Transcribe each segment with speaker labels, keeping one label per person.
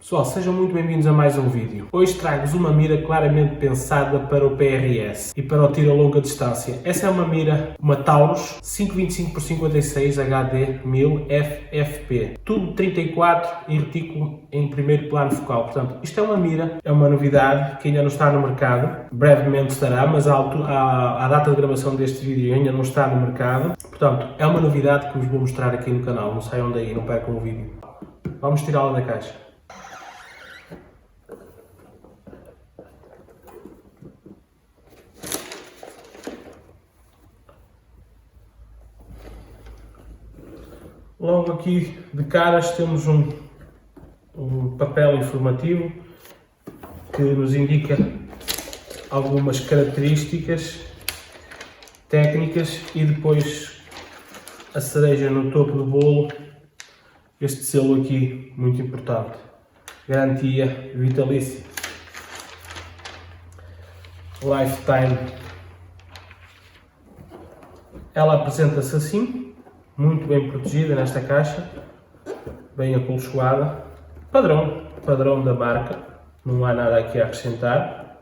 Speaker 1: Pessoal, sejam muito bem-vindos a mais um vídeo. Hoje trago-vos uma mira claramente pensada para o PRS e para o tiro a longa distância. Essa é uma mira, uma Taurus 525x56 HD 1000 FFP. Tubo 34 e retículo em primeiro plano focal. Portanto, isto é uma mira, é uma novidade que ainda não está no mercado. Brevemente estará, mas à data de gravação deste vídeo ainda não está no mercado. Portanto, é uma novidade que vos vou mostrar aqui no canal. Não saiam daí, não percam o vídeo. Vamos tirá-la da caixa. Logo aqui de caras temos um papel informativo que nos indica algumas características técnicas e depois a cereja no topo do bolo, este selo aqui muito importante, garantia vitalícia, lifetime. Ela apresenta-se assim, muito bem protegida nesta caixa, bem acolchoada, padrão da marca, não há nada aqui a acrescentar.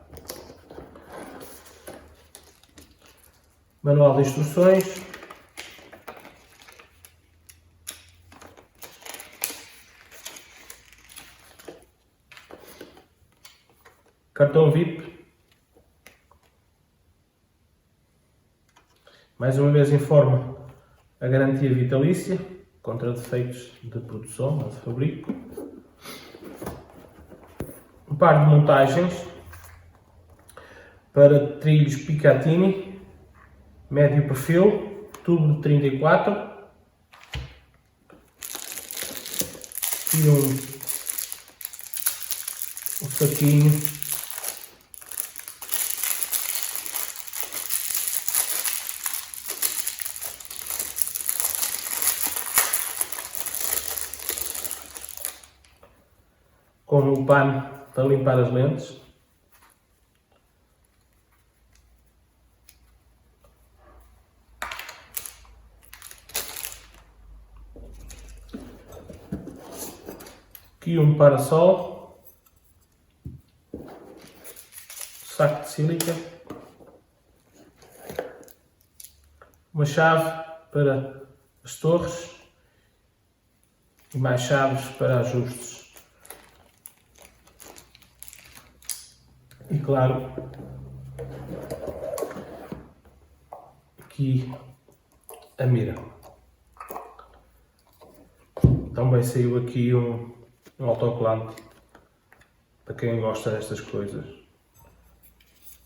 Speaker 1: Manual de instruções, cartão VIP, mais uma vez informa a garantia vitalícia contra defeitos de produção ou de fabrico. Um par de montagens para trilhos Picatinny, médio perfil, tubo de 34 e um saquinho com um pano para limpar as lentes. Aqui um parasol, saco de sílica, uma chave para as torres e mais chaves para ajustes. E claro, aqui a mira. Também saiu aqui um autocolante para quem gosta destas coisas.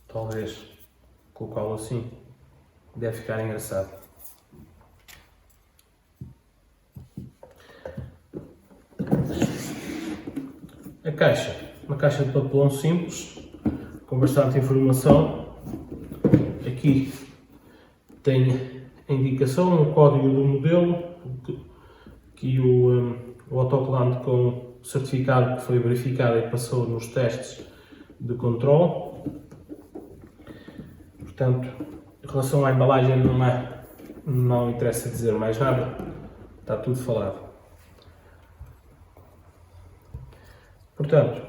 Speaker 1: Talvez colocá-lo assim, deve ficar engraçado. A caixa, uma caixa de papelão simples, com bastante informação. Aqui tem a indicação, o código do modelo, aqui o autocolante com certificado que foi verificado e passou nos testes de controle. Portanto, em relação à embalagem não interessa dizer mais nada, está tudo falado. Portanto,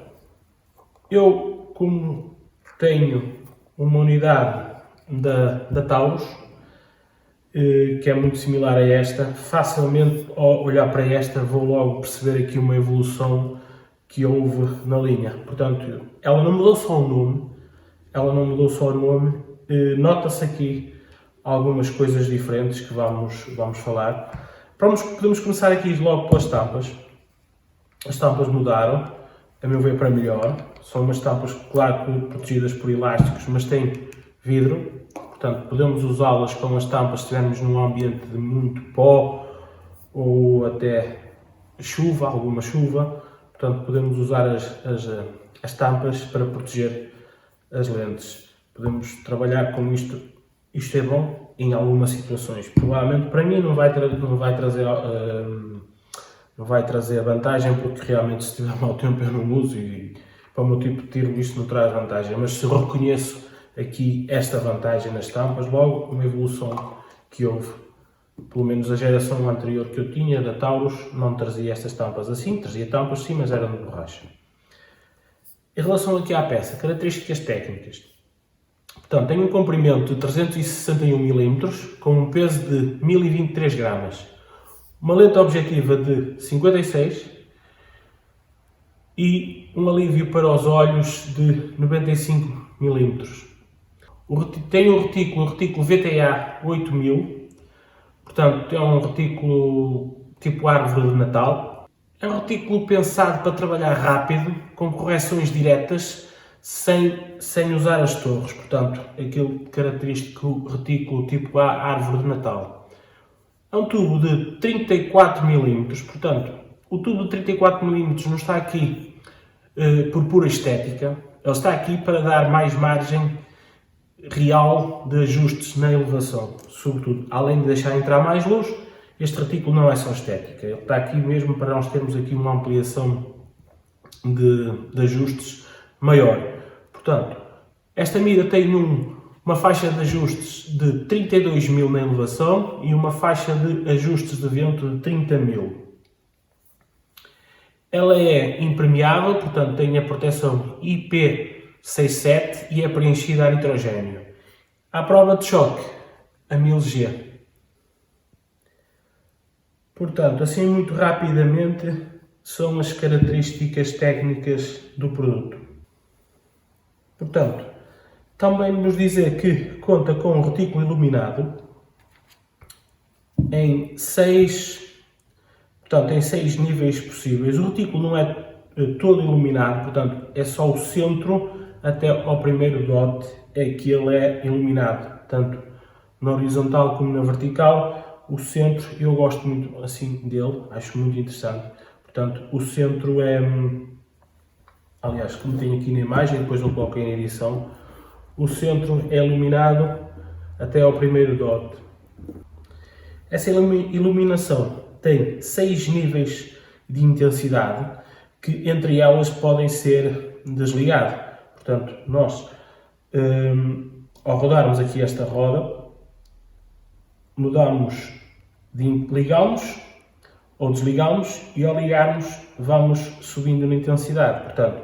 Speaker 1: eu como tenho uma unidade da Taurus, que é muito similar a esta, facilmente ao olhar para esta vou logo perceber aqui uma evolução que houve na linha. Portanto, ela não mudou só o nome, nota-se aqui algumas coisas diferentes que vamos falar. Podemos começar aqui logo pelas tampas. As tampas mudaram, a meu ver, para melhor. São umas tampas, claro, protegidas por elásticos, mas têm vidro. Portanto, podemos usá-las com as tampas se estivermos num ambiente de muito pó ou até chuva, alguma chuva. Portanto, podemos usar as tampas para proteger as lentes. Podemos trabalhar com isto. Isto é bom em algumas situações. Provavelmente para mim não vai trazer vantagem, porque realmente se tiver mau tempo eu não uso e para o meu tipo de tiro isto não traz vantagem. Mas se eu reconheço aqui esta vantagem nas tampas, logo uma evolução que houve. Pelo menos a geração anterior que eu tinha, da Taurus, não trazia estas tampas assim, trazia tampas sim, mas eram de borracha. Em relação aqui à peça, características técnicas. Portanto, tem um comprimento de 361 mm com um peso de 1023 gramas, uma lente objetiva de 56 e um alívio para os olhos de 95 mm. Tem um retículo VTA 8000, portanto é um retículo tipo árvore de Natal. É um retículo pensado para trabalhar rápido, com correções diretas, sem usar as torres, portanto aquele característico retículo tipo árvore de Natal. É um tubo de 34 mm, portanto o tubo de 34 mm não está aqui por pura estética, ele está aqui para dar mais margem real de ajustes na elevação, sobretudo, além de deixar entrar mais luz. Este retículo não é só estética, ele está aqui mesmo para nós termos aqui uma ampliação de ajustes maior. Portanto, esta mira tem uma faixa de ajustes de 32.000 na elevação e uma faixa de ajustes de vento de 30.000. Ela é impermeável, portanto tem a proteção IP67 e é preenchida a nitrogênio. À prova de choque, a 1000G. Portanto, assim muito rapidamente, são as características técnicas do produto. Portanto, também nos dizer que conta com um retículo iluminado em 6 níveis possíveis. O retículo não é todo iluminado, portanto, é só o centro até ao primeiro dot é que ele é iluminado, tanto na horizontal como na vertical. O centro, eu gosto muito assim dele, acho muito interessante. Portanto, o centro é, aliás, como tem aqui na imagem, depois eu coloco em edição, o centro é iluminado até ao primeiro dot. Essa iluminação tem 6 níveis de intensidade, que entre elas podem ser desligados. Portanto, nós, ao rodarmos aqui esta roda, mudamos de ligamos ou desligamos e ao ligarmos vamos subindo na intensidade. Portanto,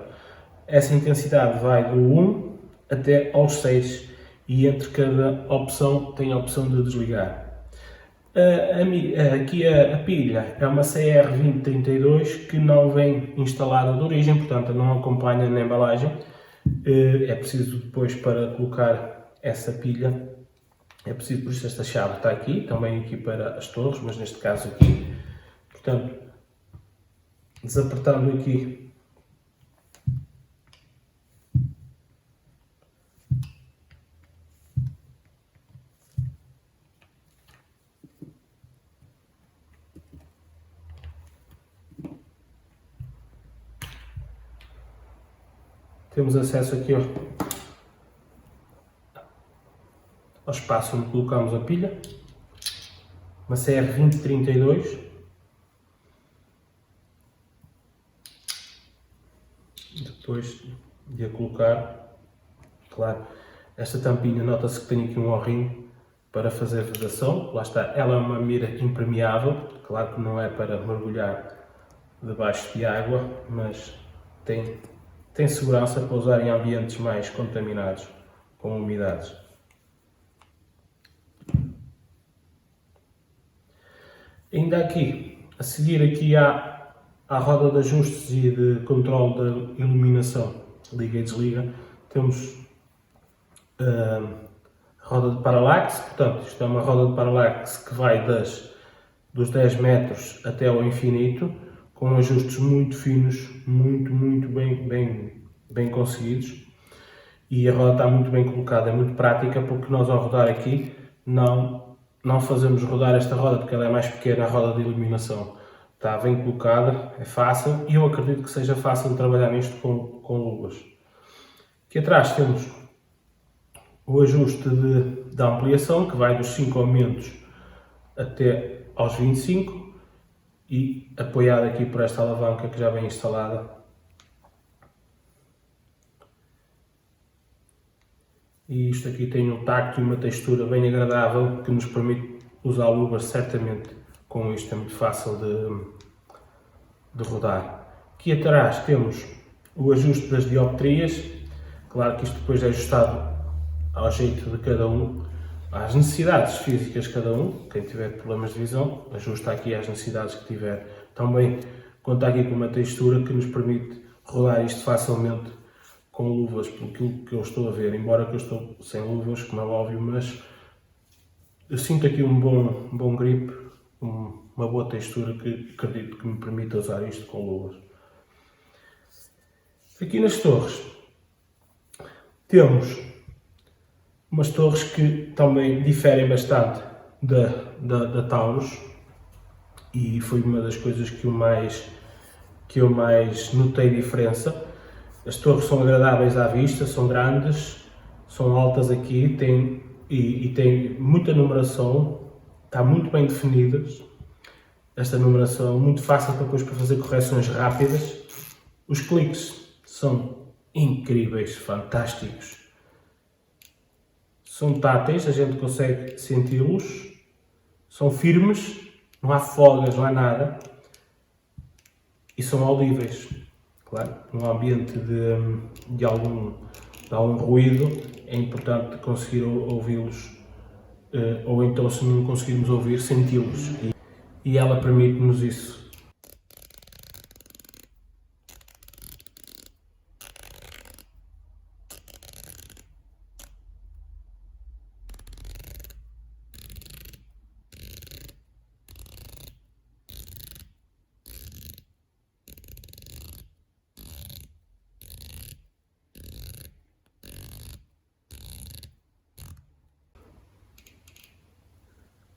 Speaker 1: essa intensidade vai do 1 até aos 6 e entre cada opção tem a opção de desligar. Aqui a pilha é uma CR2032 que não vem instalada de origem, portanto não acompanha na embalagem. É preciso depois, para colocar essa pilha, é preciso, por isso esta chave está aqui, também aqui para as torres, mas neste caso aqui. Portanto, desapertando aqui, temos acesso aqui ao espaço onde colocamos a pilha, uma CR2032. Depois de a colocar, claro, esta tampinha, nota-se que tem aqui um orrinho para fazer vedação. Lá está, ela é uma mira impermeável, claro que não é para mergulhar debaixo de água, mas tem segurança para usar em ambientes mais contaminados, com umidades. Ainda aqui, a seguir aqui à roda de ajustes e de controle da iluminação, liga e desliga, temos a roda de paralaxe. Portanto, isto é uma roda de paralaxe que vai dos 10 metros até ao infinito, com ajustes muito finos, muito bem conseguidos. E a roda está muito bem colocada, é muito prática, porque nós ao rodar aqui não fazemos rodar esta roda, porque ela é mais pequena, a roda de iluminação. Está bem colocada, é fácil, e eu acredito que seja fácil de trabalhar nisto com luvas. Aqui atrás temos o ajuste de ampliação, que vai dos 5 aumentos até aos 25, e apoiado aqui por esta alavanca que já vem instalada. E isto aqui tem um tacto e uma textura bem agradável, que nos permite usar luvas certamente com isto, é muito fácil de rodar. Aqui atrás temos o ajuste das dioptrias. Claro que isto depois é ajustado ao jeito de cada um, às necessidades físicas de cada um. Quem tiver problemas de visão, ajusta aqui às necessidades que tiver. Também conta aqui com uma textura que nos permite rodar isto facilmente com luvas, pelo que eu estou a ver, embora que eu estou sem luvas, como é óbvio, mas eu sinto aqui um bom grip, uma boa textura que acredito que me permita usar isto com luvas. Aqui nas torres temos umas torres que também diferem bastante da Taurus, e foi uma das coisas que eu mais notei diferença. As torres são agradáveis à vista, são grandes, são altas aqui, têm muita numeração, está muito bem definidas. Esta numeração muito fácil depois para fazer correções rápidas. Os cliques são incríveis, fantásticos. São táteis, a gente consegue senti-los. São firmes, não há folgas, não há nada. E são audíveis. Claro, num ambiente de algum ruído, é importante conseguir ouvi-los, ou então, se não conseguirmos ouvir, senti-los. E ela permite-nos isso.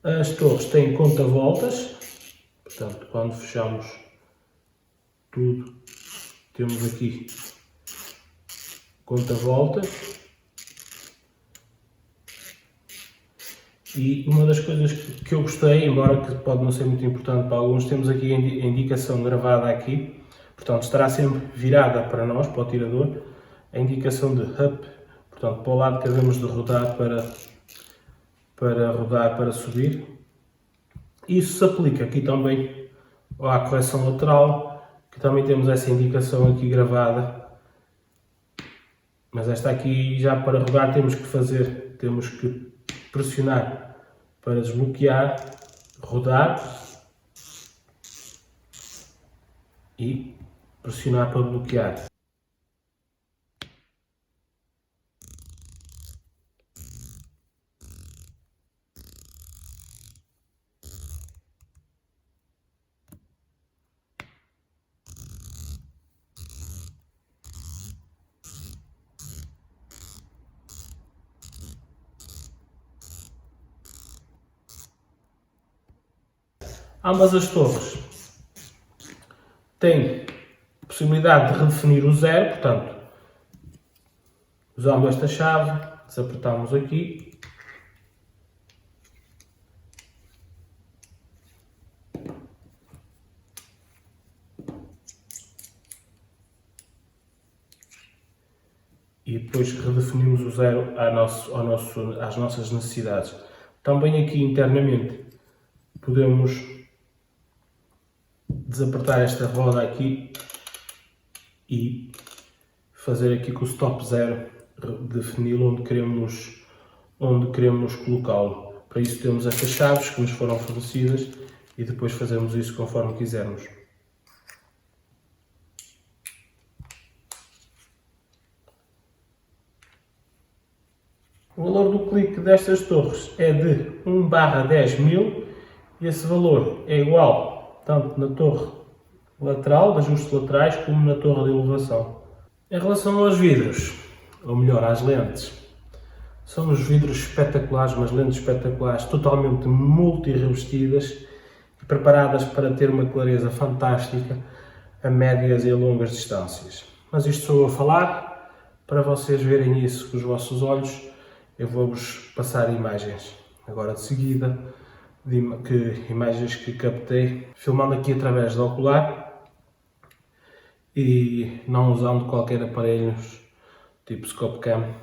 Speaker 1: As torres têm conta-voltas, portanto, quando fechamos tudo, temos aqui conta-voltas. E uma das coisas que eu gostei, embora que pode não ser muito importante para alguns, temos aqui a indicação gravada aqui, portanto estará sempre virada para nós, para o tirador, a indicação de up, portanto para o lado que devemos de rodar para subir. Isso se aplica aqui também à correção lateral, que também temos essa indicação aqui gravada, mas esta aqui já para rodar temos que pressionar para desbloquear, rodar e pressionar para bloquear. Ambas as torres têm a possibilidade de redefinir o zero, portanto, usando esta chave, desapertamos aqui, e depois redefinimos o zero às nossas necessidades. Também aqui internamente podemos desapertar esta roda aqui e fazer aqui com o stop zero, defini-lo onde queremos colocá-lo. Para isso temos estas chaves que nos foram fornecidas e depois fazemos isso conforme quisermos. O valor do clique destas torres é de 1/10.000 e esse valor é igual tanto na torre lateral, de ajustes laterais, como na torre de elevação. Em relação aos vidros, ou melhor, às lentes, são os vidros espetaculares, umas lentes espetaculares, totalmente multi-revestidas e preparadas para ter uma clareza fantástica a médias e a longas distâncias. Mas isto sou eu a falar, para vocês verem isso com os vossos olhos, eu vou-vos passar imagens agora de seguida, imagens que captei, filmando aqui através do ocular e não usando qualquer aparelho tipo Scopcam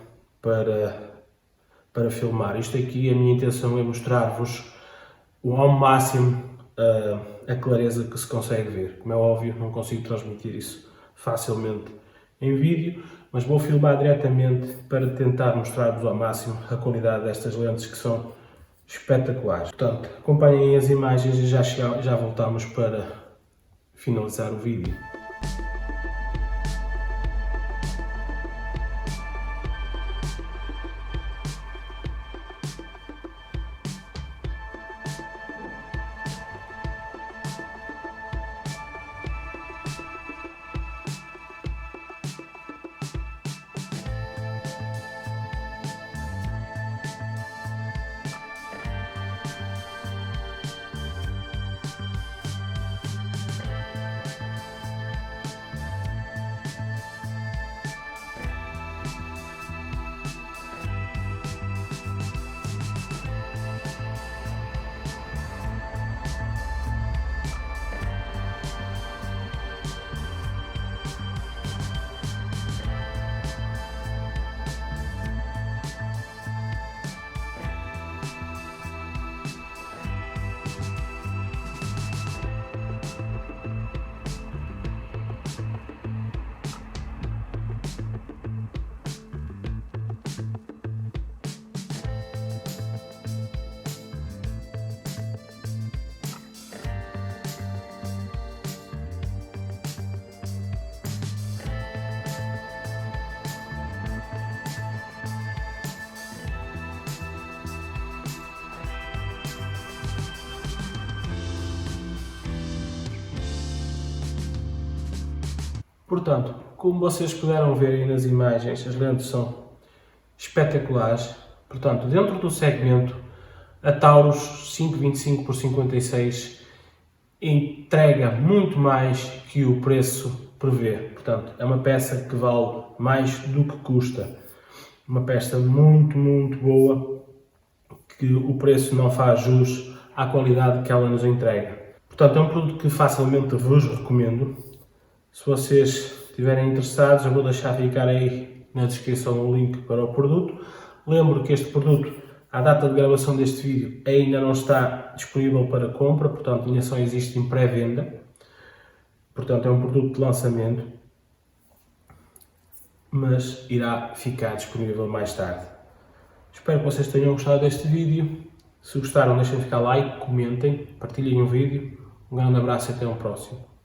Speaker 1: para filmar. Isto aqui, a minha intenção é mostrar-vos ao máximo a clareza que se consegue ver. Como é óbvio, não consigo transmitir isso facilmente em vídeo, mas vou filmar diretamente para tentar mostrar-vos ao máximo a qualidade destas lentes, que são espetaculares. Portanto, acompanhem as imagens e já voltamos para finalizar o vídeo. Portanto, como vocês puderam ver aí nas imagens, as lentes são espetaculares. Portanto, dentro do segmento, a Taurus 525x56 entrega muito mais que o preço prevê. Portanto, é uma peça que vale mais do que custa. Uma peça muito boa, que o preço não faz jus à qualidade que ela nos entrega. Portanto, é um produto que facilmente vos recomendo. Se vocês estiverem interessados, eu vou deixar ficar aí na descrição o link para o produto. Lembro que este produto, à data de gravação deste vídeo, ainda não está disponível para compra, portanto ainda só existe em pré-venda. Portanto é um produto de lançamento, mas irá ficar disponível mais tarde. Espero que vocês tenham gostado deste vídeo. Se gostaram, deixem ficar like, comentem, partilhem o vídeo. Um grande abraço e até o próximo.